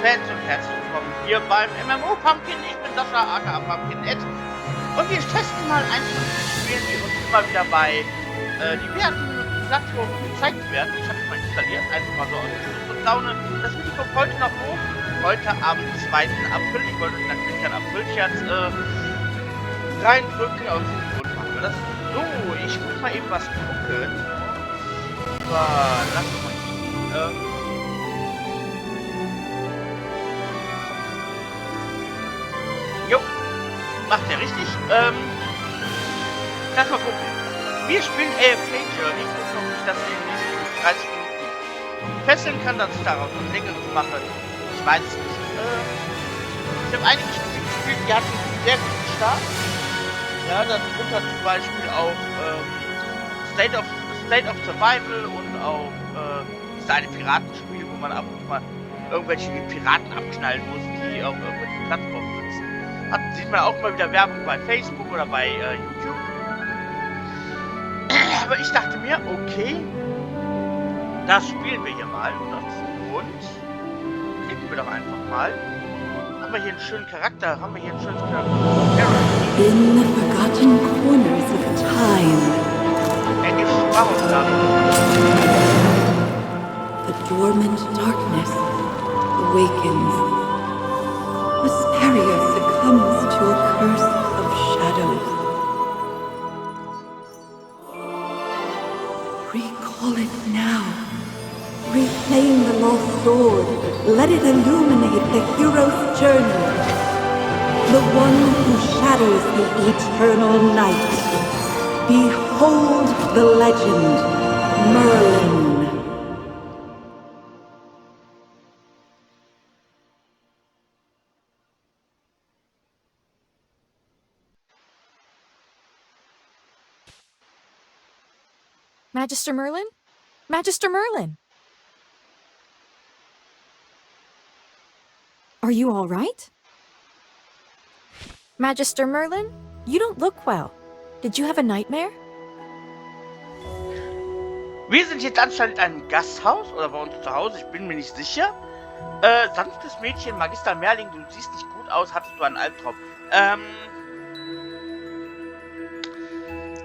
Fans und herzlich willkommen hier beim MMO-Pumpkin. Ich bin Sascha, aka Pumpkin und wir testen mal einzelne Spiele, die uns immer wieder bei diversen Plattformen gezeigt werden. Ich habe es mal installiert, einfach mal so aus Lust und Laune. Das Video kommt heute noch hoch, heute am 2. April. Ich wollte euch natürlich kein April-Scherz reindrücken, aus diesem Grund machen wir das. So, ich muss mal eben was gucken. So, lass uns mal gucken. Jo, macht er richtig. Lass mal gucken. Wir spielen AFK Journey. Gucken, ob ich das in den nächsten 30 Minuten fesseln kann, dass ich daraus was Längeres mache. Ich weiß es nicht. Ich habe einige Spiele gespielt, die hatten einen sehr guten Start. Ja, darunter zum Beispiel auch State of Survival und auch das eine Piratenspiel, wo man ab und zu mal irgendwelche Piraten abknallen muss, die auf irgendwelchen Plattformen sitzen. Sieht man auch mal wieder Werbung bei Facebook oder bei YouTube. Aber ich dachte mir, okay, das spielen wir hier mal. Und klicken wir doch einfach mal. Haben wir hier einen schönen Charakter? Haben wir hier einen schönen Charakter? In the forgotten corners of time. The dormant darkness awakens. Asperia succumbs to a curse of shadows. Recall it now. Reclaim the lost sword. Let it illuminate the hero's journey. The one who shadows the eternal night. Behold the legend, Merlin. Magister Merlin? Magister Merlin! Are you all right? Magister Merlin? You don't look well. Did you have a nightmare? Wir sind jetzt anscheinend in einem Gasthaus oder bei uns zu Hause, ich bin mir nicht sicher. Sanftes Mädchen, Magister Merlin, du siehst nicht gut aus, hattest du einen Albtraum.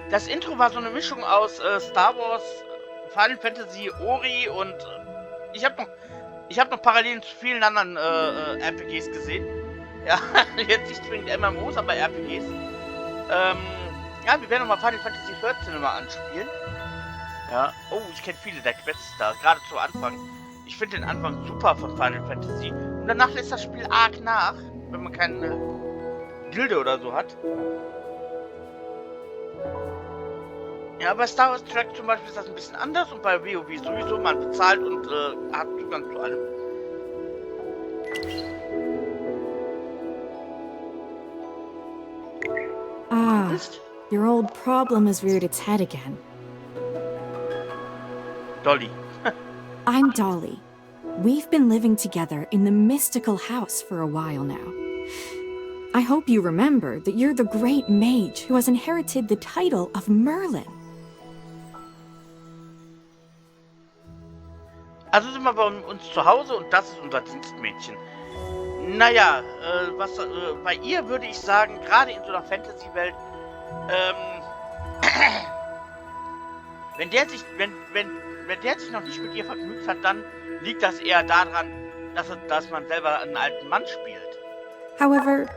Das Intro war so eine Mischung aus Star Wars, Final Fantasy, Ori und ich habe noch Parallelen zu vielen anderen RPGs gesehen. Ja, jetzt nicht zwingend MMOs, aber RPGs. Ja, wir werden nochmal Final Fantasy 14 mal anspielen. Ja, oh, ich kenne viele der Quests da, gerade zu Anfang. Ich finde den Anfang super von Final Fantasy. Und danach lässt das Spiel arg nach, wenn man keine Gilde oder so hat. Ja, bei Star Wars Track zum Beispiel ist das ein bisschen anders und bei WoW sowieso, man bezahlt und hat Zugang zu allem. Ah, your old problem has reared its head again. Dolly. I'm Dolly. We've been living together in the mystical house for a while now. I hope you remember that you're the great mage who has inherited the title of Merlin. Also sind wir bei uns zu Hause und das ist unser Dienstmädchen. Naja, bei ihr würde ich sagen, gerade in so einer Fantasy-Welt, wenn der sich noch nicht mit ihr vergnügt hat, dann liegt das eher daran, dass man selber einen alten Mann spielt. However,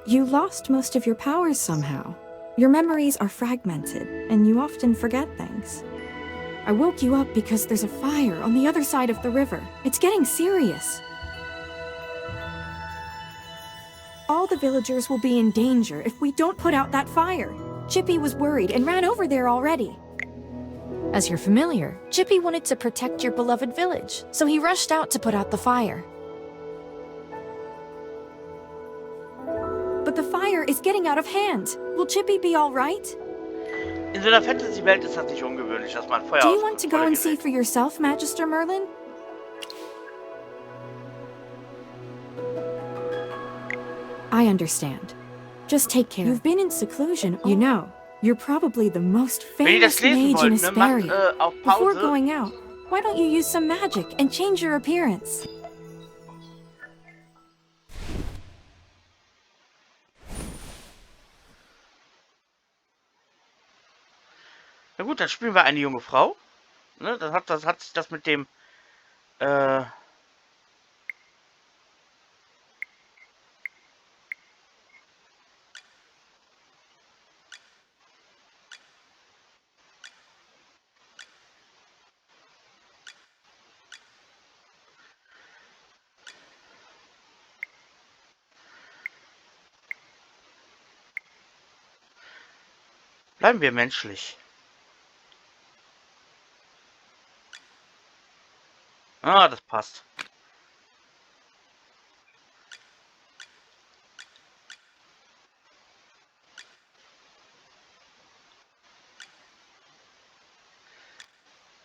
you lost most of your powers somehow. Your memories are fragmented, and you often forget things. I woke you up because there's a fire on the other side of the river. It's getting serious. All the villagers will be in danger if we don't put out that fire. Chippy was worried and ran over there already. As you're familiar, Chippy wanted to protect your beloved village, so he rushed out to put out the fire. But the fire is getting out of hand. Will Chippy be all right? In so einer Fantasy-Welt ist das nicht ungewöhnlich, dass man Feuer Do you want to go and see for yourself, Magister Merlin? I understand. Just take care. You've been in seclusion, you know. You're probably the most famous mage in Asperia. Before going out, why don't you use some magic and change your appearance? gut, dann spielen wir eine junge Frau. Ne, hat sich das mit dem bleiben wir menschlich. Ah, das passt.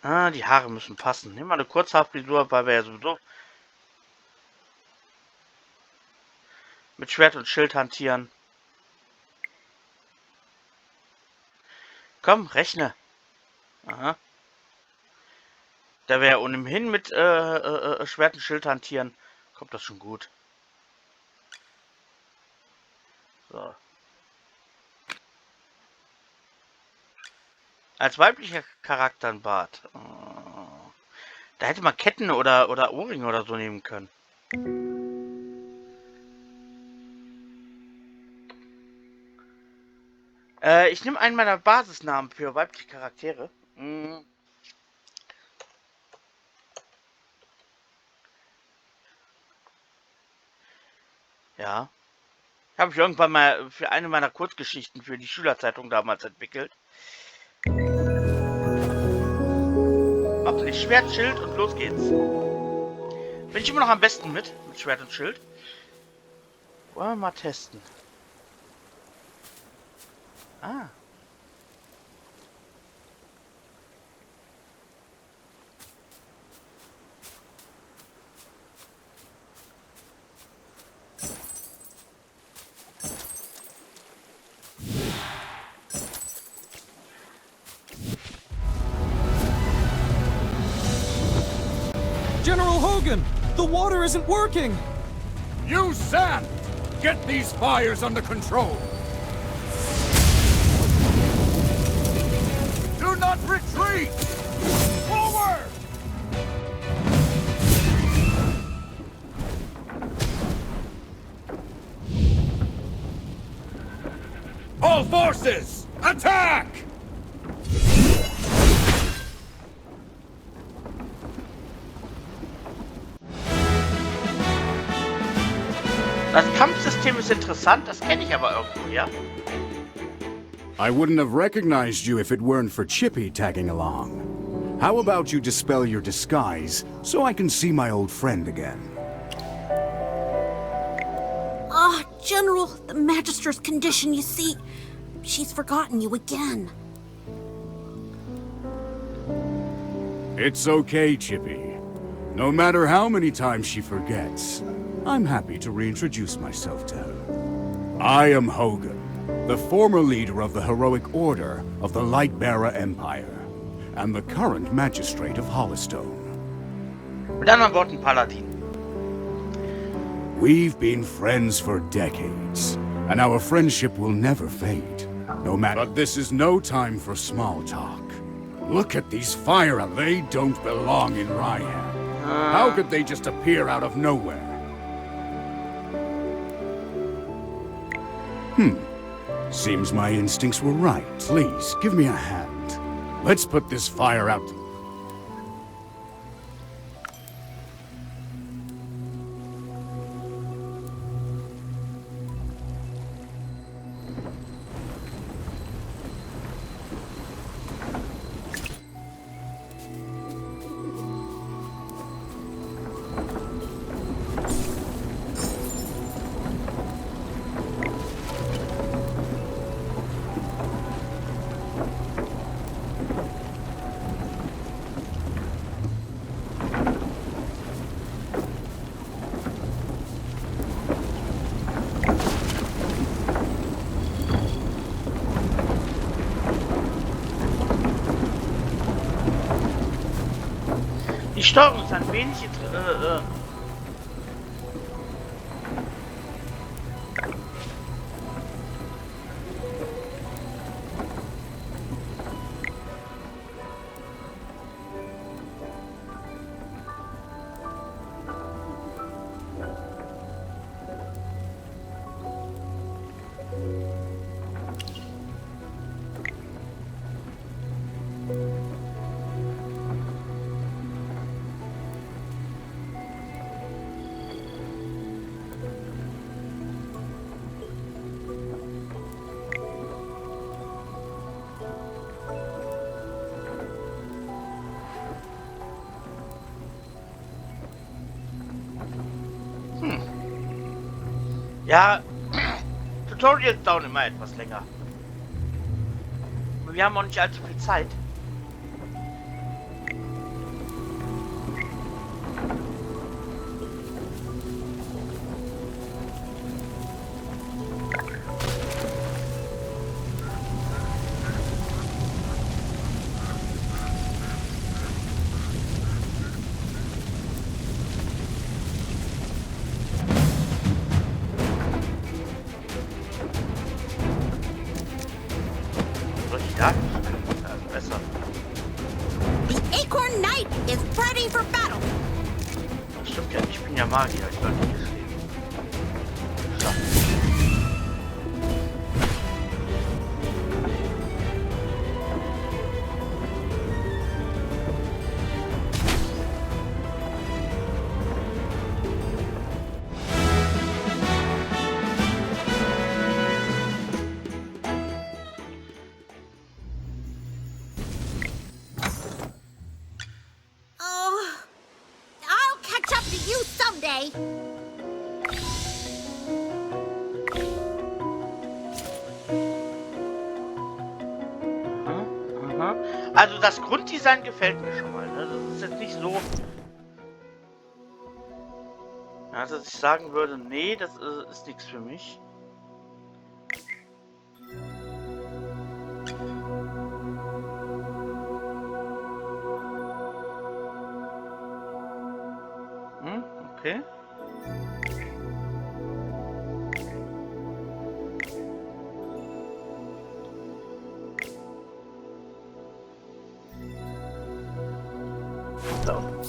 Ah, die Haare müssen passen. Nimm mal eine Kurzhaarfrisur, weil wir ja sowieso mit Schwert und Schild hantieren. Komm, rechne. Aha. Da wir ja ohnehin mit Schwert und Schild hantieren, kommt das schon gut. So. Als weiblicher Charakter ein Bart. Oh. Da hätte man Ketten oder Ohrringe oder so nehmen können. Ich nehme einen meiner Basisnamen für weibliche Charaktere. Ja. Habe ich irgendwann mal für eine meiner Kurzgeschichten für die Schülerzeitung damals entwickelt. Hoffentlich Schwert, Schild und los geht's. Bin ich immer noch am besten mit Schwert und Schild. Wollen wir mal testen. Ah. General Hogan! The water isn't working! Use sand! Get these fires under control! Do not retreat! Forward! All forces, attack! Das Kampfsystem ist interessant, das kenne ich aber irgendwo, ja. I wouldn't have recognized you if it weren't for Chippy tagging along. How about you dispel your disguise so I can see my old friend again? Ah, General, the Magister's condition, you see. She's forgotten you again. It's okay, Chippy. No matter how many times she forgets, I'm happy to reintroduce myself to her. I am Hogan, the former leader of the heroic order of the Lightbearer Empire, and the current magistrate of Hollystone. Mit anderen Worten, Paladin. We've been friends for decades, and our friendship will never fade, no matter. But this is no time for small talk. Look at these fire, they don't belong in Ryan. How could they just appear out of nowhere? Seems my instincts were right. Please, give me a hand. Let's put this fire out. Die Steuerung ist ein wenig Ja, Tutorials dauern immer etwas länger. Wir haben auch nicht allzu viel Zeit. Ja, besser. The Acorn Knight is ready for battle. Das stimmt ja, ich bin ja Magier, ich sollte nicht leben. Oh, I'll catch up to you someday. Aha. Also das Grunddesign gefällt mir schon mal. Ne? Das ist jetzt nicht so, ja, dass ich sagen würde, nee, das ist nichts für mich. Okay. So.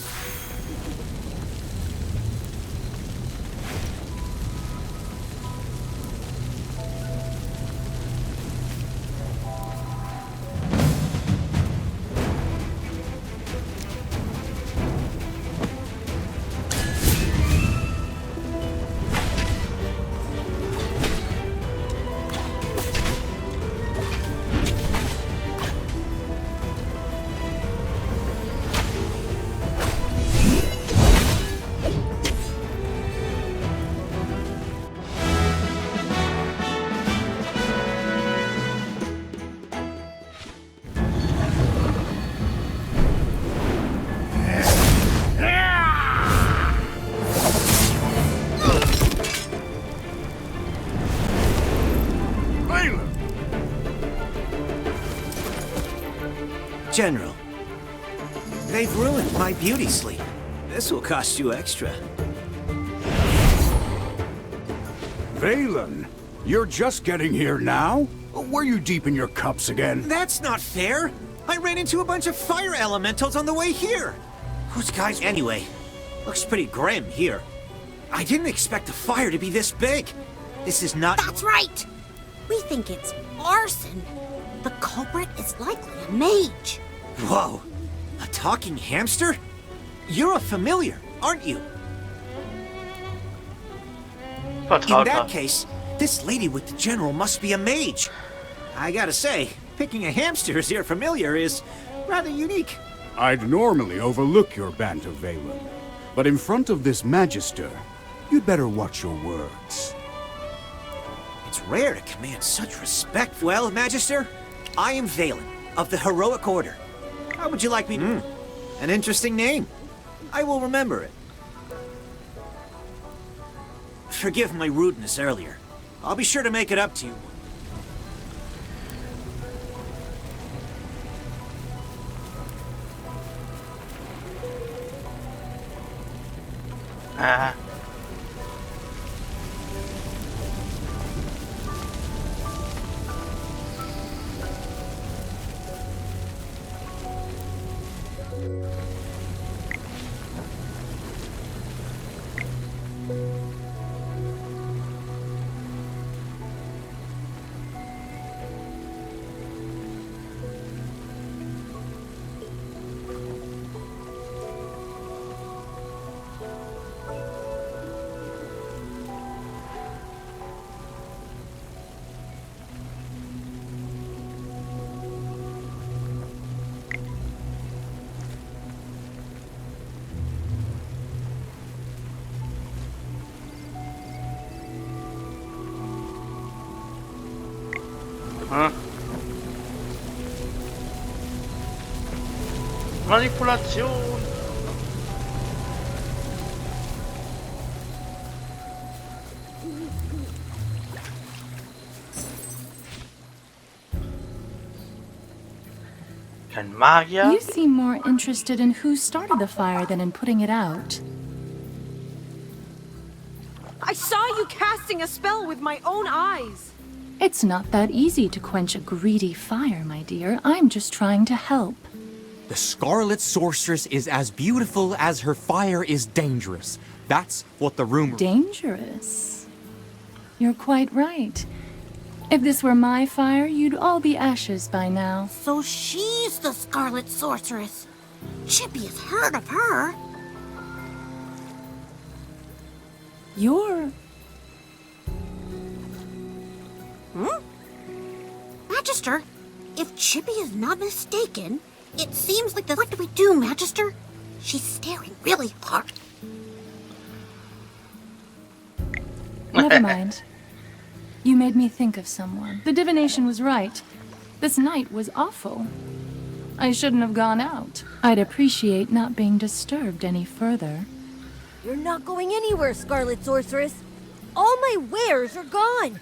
General, they've ruined my beauty sleep. This will cost you extra. Valen, you're just getting here now? Were you deep in your cups again? That's not fair! I ran into a bunch of fire elementals on the way here! Whose guys anyway? Looks pretty grim here. I didn't expect the fire to be this big. This is not— That's right. We think it's arson. The culprit is likely a mage. Whoa! A talking hamster? You're a familiar, aren't you? In that case, this lady with the general must be a mage. I gotta say, picking a hamster as your familiar is rather unique. I'd normally overlook your banter, Valen. But in front of this magister, you'd better watch your words. It's rare to command such respect. Well, Magister, I am Valen, of the Heroic Order. How would you like me to— An interesting name. I will remember it. Forgive my rudeness earlier. I'll be sure to make it up to you. Hm. Manipulation. Kein Magier. You seem more interested in who started the fire than in putting it out. I saw you casting a spell with my own eyes. It's not that easy to quench a greedy fire, my dear. I'm just trying to help. The Scarlet Sorceress is as beautiful as her fire is dangerous. That's what the rumor... Dangerous? You're quite right. If this were my fire, you'd all be ashes by now. So she's the Scarlet Sorceress. Chippy has heard of her. You're... Magister, if Chippy is not mistaken, it seems like the... What do we do, Magister? She's staring really hard. Never mind. You made me think of someone. The divination was right. This night was awful. I shouldn't have gone out. I'd appreciate not being disturbed any further. You're not going anywhere, Scarlet Sorceress. All my wares are gone.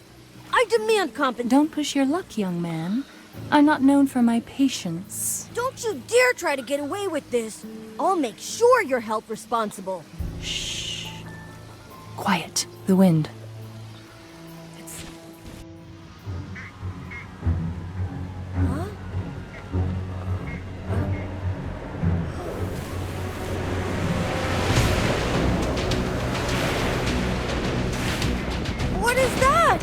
I demand compensation. Don't push your luck, young man. I'm not known for my patience. Don't you dare try to get away with this. I'll make sure you're held responsible. Shh. Quiet. The wind. What is that?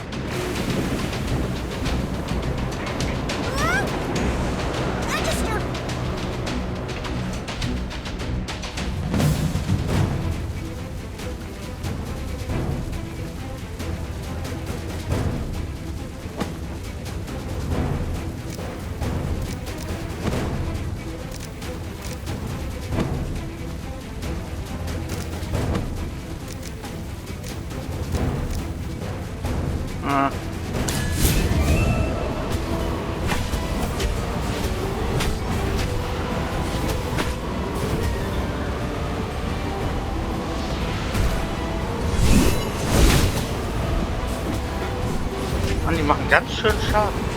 Magister! Mann, die machen ganz schön Schaden.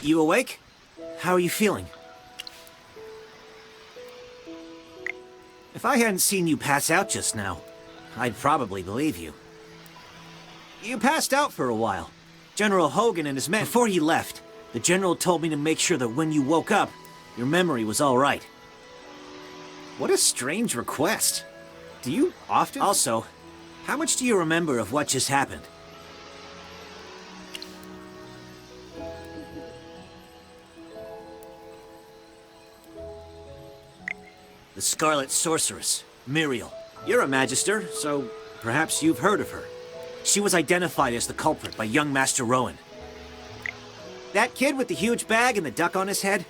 You awake? How are you feeling? If I hadn't seen you pass out just now, I'd probably believe you. You passed out for a while. General Hogan and his men... Before he left, the General told me to make sure that when you woke up, your memory was all right. What a strange request. Do you often... Also, how much do you remember of what just happened? The Scarlet Sorceress, Muriel. You're a Magister, so perhaps you've heard of her. She was identified as the culprit by young Master Rowan. That kid with the huge bag and the duck on his head?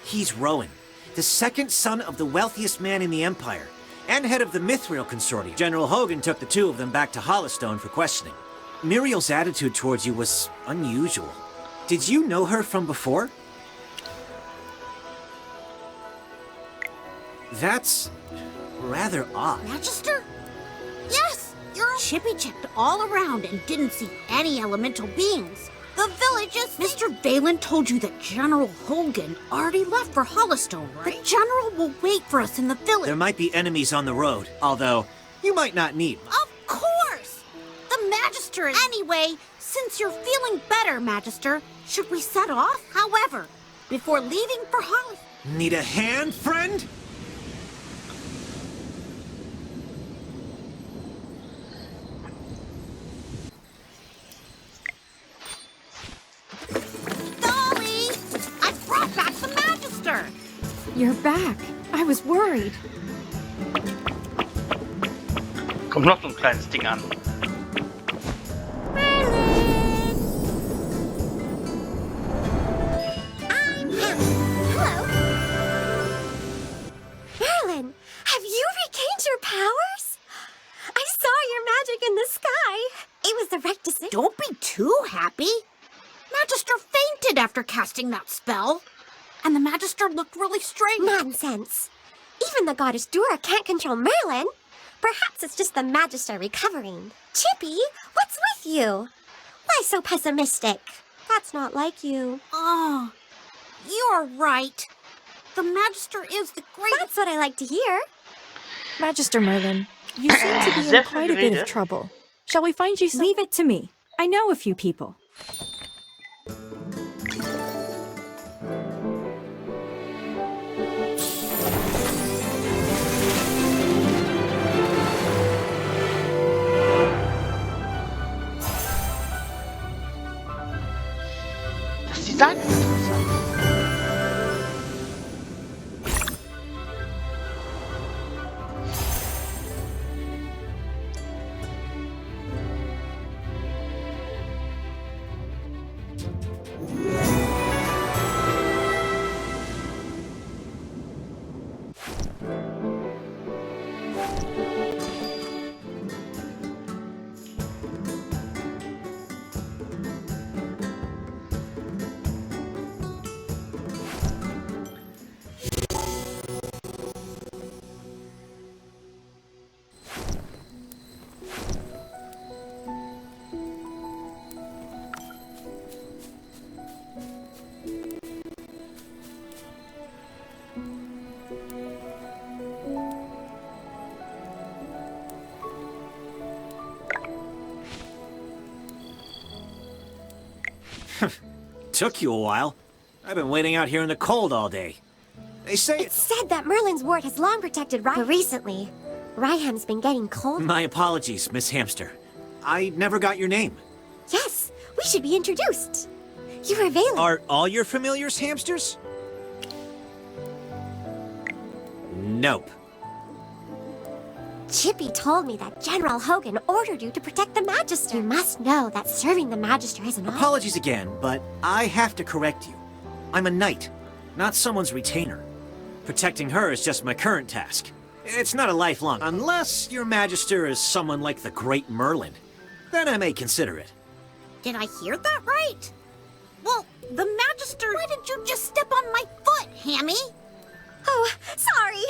He's Rowan, the second son of the wealthiest man in the Empire. and head of the Mithril Consortium. General Hogan took the two of them back to Hollowstone for questioning. Muriel's attitude towards you was unusual. Did you know her from before? That's rather odd. Magister? Yes, Chippy checked all around and didn't see any elemental beings. The village is... Mr. Valen told you that General Hogan already left for Hollowstone, right? The General will wait for us in the village. There might be enemies on the road, although you might not need them. Of course! The Magister is... Anyway, since you're feeling better, Magister, should we set off? However, before leaving for Hollowstone... Need a hand, friend? You're back. I was worried. Kommt noch so ein kleines Ding an. Hello. Merlin, have you regained your powers? I saw your magic in the sky. It was the right decision. Don't be too happy. Magister fainted after casting that spell. And the Magister looked really strange. Nonsense. Even the goddess Dura can't control Merlin. Perhaps it's just the Magister recovering. Chippy, what's with you? Why so pessimistic? That's not like you. Oh, you're right. The Magister is the great... That's what I like to hear. Magister Merlin, you seem to be in quite a bit of trouble. Shall we find you some... Leave it to me. I know a few people. Design ist interessant. Took you a while. I've been waiting out here in the cold all day. They say it's said that Merlin's ward has long protected Ryan. But recently, Ryan's been getting cold. My apologies, Miss Hamster. I never got your name. Yes, we should be introduced. You are Valen. Are all your familiars hamsters? Nope. Chippy told me that General Hogan ordered you to protect the Magister. You must know that serving the Magister is an honor. Apologies again, but I have to correct you. I'm a knight, not someone's retainer. Protecting her is just my current task. It's not a lifelong, unless your Magister is someone like the Great Merlin. Then I may consider it. Did I hear that right? Well, the Magister... Why did you just step on my foot, Hammy? Oh, sorry.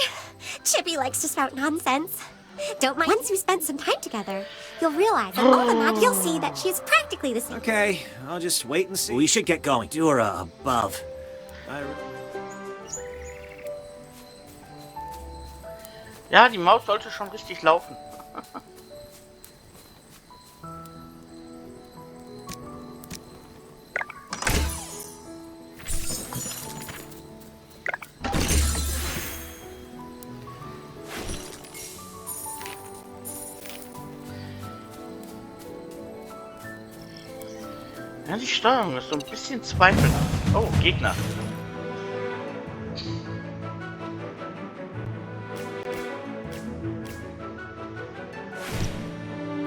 Chippy likes to spout nonsense. Don't mind. Once we spent some time together, you'll realize that all the magic, you'll see that she is practically the same. Okay, I'll just wait and see. We should get going. Dura above. Ja, die Maus sollte schon richtig laufen. Ja, die Steuerung ist so ein bisschen zweifelhaft. Oh, Gegner.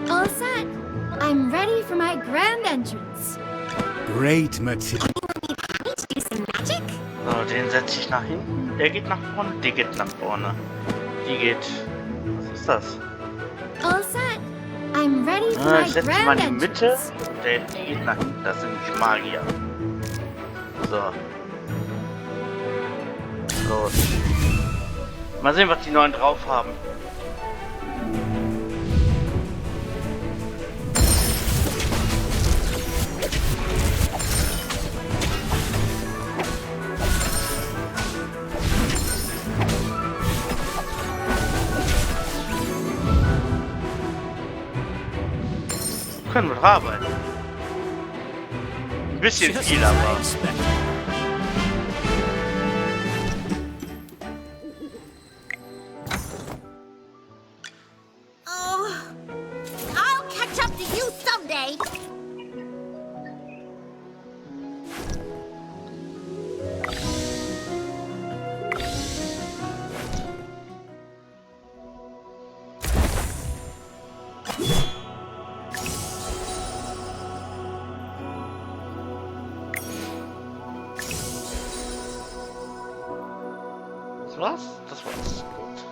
All set. I'm ready for my grand entrance. Great, Matilda. So, den setze ich nach hinten. Der geht nach vorne, die geht nach vorne. Die geht ist das? All set. I'm ready for Ich my setze mal grand in die Mitte. entrance. Der geht nach hinten. Das sind die Magier. So. Los. Mal sehen, was die neuen drauf haben. Können wir arbeiten. Ein bisschen Just viel, as I aber. expected. Oh, I'll catch up to you someday. Das war's? Das war's. Gut.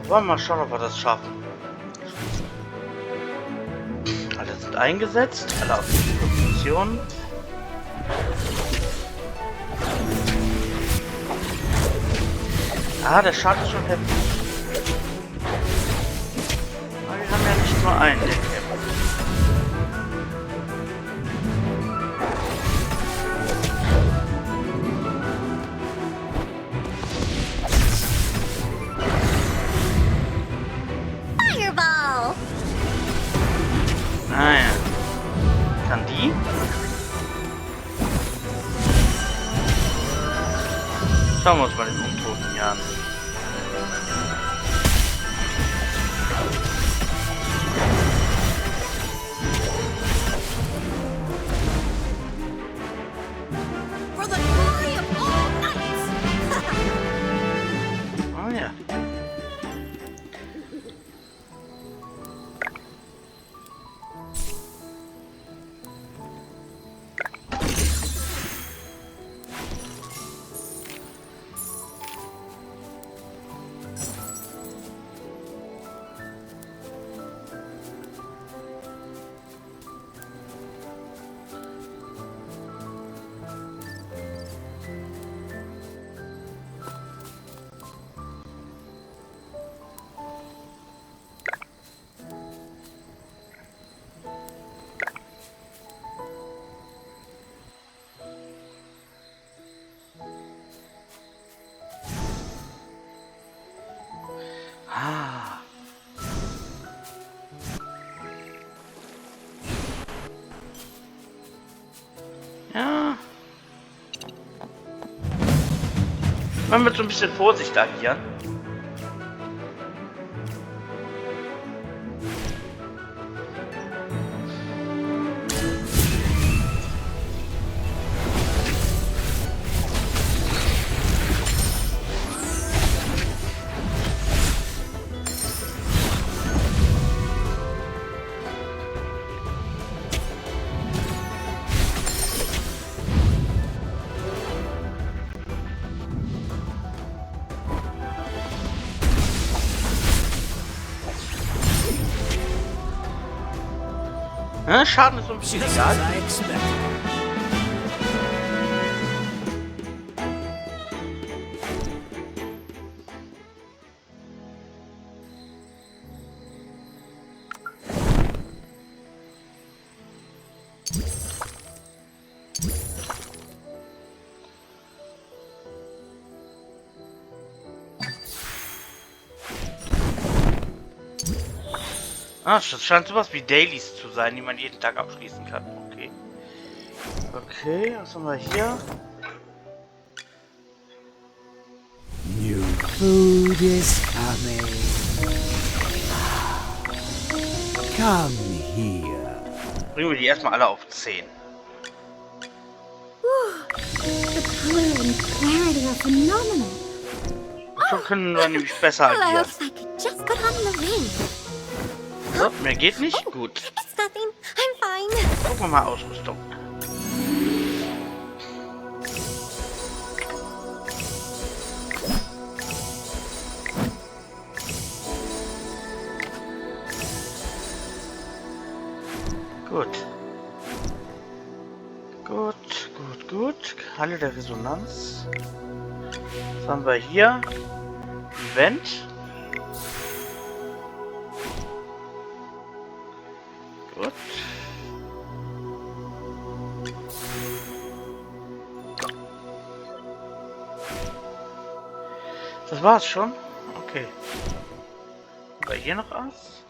Wollen wir mal schauen, ob wir das schaffen. Alle sind eingesetzt, alle auf die Position. Ah, der Schaden ist schon heftig. Aber wir haben ja nicht nur einen, der kämpft. Fireball! Naja. Kann die? Schauen wir uns mal den Untoten hier an. For the glory of all knights. Oh ja. Ah. Ja. Man wird so ein bisschen Vorsicht agieren. Ja, Schaden ist so ein bisschen Just egal. as I expected. Ah, das scheint sowas wie Dailies zu sein, die man jeden Tag abschließen kann. Okay. Okay, was haben wir hier? New food is coming. Come here. Bringen wir die erstmal alle auf 10. The color and clarity are phenomenal. So können wir nämlich besser Well, I agieren. hope I could just put on the ring. So, mehr geht nicht? Gut. It's nothing. I'm fine. Gucken wir mal Ausrüstung. Gut. Gut. Halle der Resonanz. Was haben wir hier? Event. Gut. Das war's schon? Okay. Haben wir hier noch was?